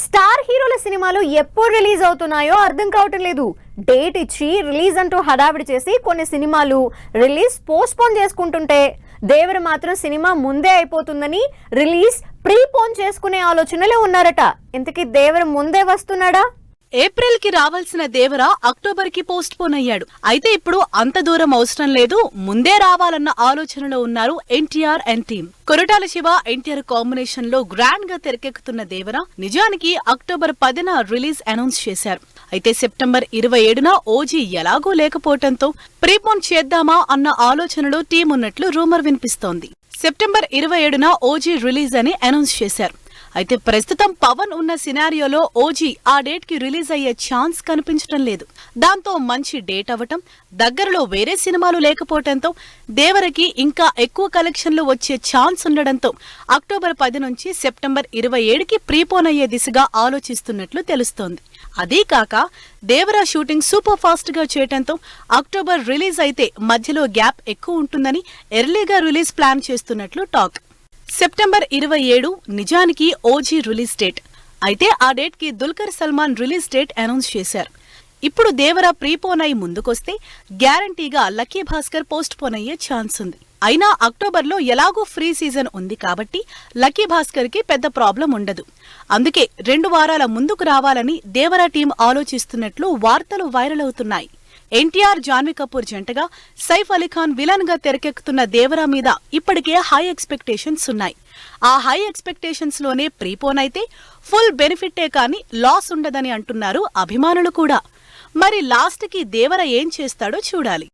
Star హీరోల సినిమాలు ఎప్పుడు రిలీజ్ అవుతున్నాయో అర్థం కావటం లేదు. డేట్ ఇచ్చి రిలీజ్ అంటూ హడావిడి చేసి కొన్ని సినిమాలు రిలీజ్ పోస్ట్పోన్ చేసుకుంటుంటే దేవర మాత్రం సినిమా ముందే అయిపోతుందని రిలీజ్ ప్రీపోన్ చేసుకునే ఆలోచనలో ఉన్నారట. ఇంతకీ దేవర ముందే వస్తున్నాడా? ఏప్రిల్ కి రావాల్సిన దేవర అక్టోబర్ కి పోస్ట్ పోన్ అయ్యాడు. అయితే ఇప్పుడు అంత దూరం అవసరం లేదు, ముందే రావాలన్న ఆలోచనలో ఉన్నారు NTR and team. Koratala Shiva NTR combination లో గ్రాండ్ గా తెరకెక్కుతున్న దేవర నిజానికి అక్టోబర్ 10న రిలీజ్ అనౌన్స్ చేశారు. అయితే సెప్టెంబర్ 27న ఓజీ ఎలాగూ లేకపోవడంతో ప్రీపోన్ చేద్దామా అన్న ఆలోచనలో టీం ఉన్నట్లు రూమర్ వినిపిస్తోంది. సెప్టెంబర్ 27న ఓజీ రిలీజ్ అని అనౌన్స్ చేశారు. అయితే ప్రస్తుతం పవన్ ఉన్న సినారియోలో ఓజీ ఆ డేట్ కి రిలీజ్ అయ్యే ఛాన్స్ కనిపించడం లేదు. దాంతో మంచి డేట్ అవ్వటం, దగ్గరలో వేరే సినిమాలు లేకపోవడంతో దేవరకి ఇంకా ఎక్కువ కలెక్షన్లు వచ్చే ఛాన్స్ ఉండడంతో అక్టోబర్ 10 నుంచి సెప్టెంబర్ 27కి ప్రీపోన్ అయ్యే దిశగా ఆలోచిస్తున్నట్లు తెలుస్తోంది. అదీ కాక దేవర షూటింగ్ సూపర్ ఫాస్ట్ గా చేయటంతో అక్టోబర్ రిలీజ్ అయితే మధ్యలో గ్యాప్ ఎక్కువ ఉంటుందని ఎర్లీగా రిలీజ్ ప్లాన్ చేస్తున్నట్లు టాక్. సెప్టెంబర్ 27 నిజానికి ఓజీ రిలీజ్ డేట్. అయితే ఆ డేట్ కి Dulquer Salman release date announce చేశారు. ఇప్పుడు దేవర ప్రీపోన్ అయి ముందుకొస్తే గ్యారంటీగా లక్కీ భాస్కర్ పోస్ట్ పోన్ అయ్యే ఛాన్స్ ఉంది. అయినా అక్టోబర్లో ఎలాగూ ఫ్రీ సీజన్ ఉంది కాబట్టి లక్కీ భాస్కర్ కి పెద్ద ప్రాబ్లం ఉండదు. అందుకే 2 వారాల ముందుకు రావాలని దేవర టీం ఆలోచిస్తున్నట్లు వార్తలు వైరల్ అవుతున్నాయి. ఎన్టీఆర్ జాన్వీ కపూర్ జంటగా సైఫ్ అలీఖాన్ విలన్ గా తెరకెక్కుతున్న దేవర మీద ఇప్పటికే హై ఎక్స్పెక్టేషన్స్ ఉన్నాయి. ఆ హై ఎక్స్పెక్టేషన్స్ లోనే ప్రీపోన్ అయితే ఫుల్ బెనిఫిట్టే కానీ లాస్ ఉండదని అంటున్నారు అభిమానులు కూడా. మరి లాస్ట్ కి దేవర ఏం చేస్తాడో చూడాలి.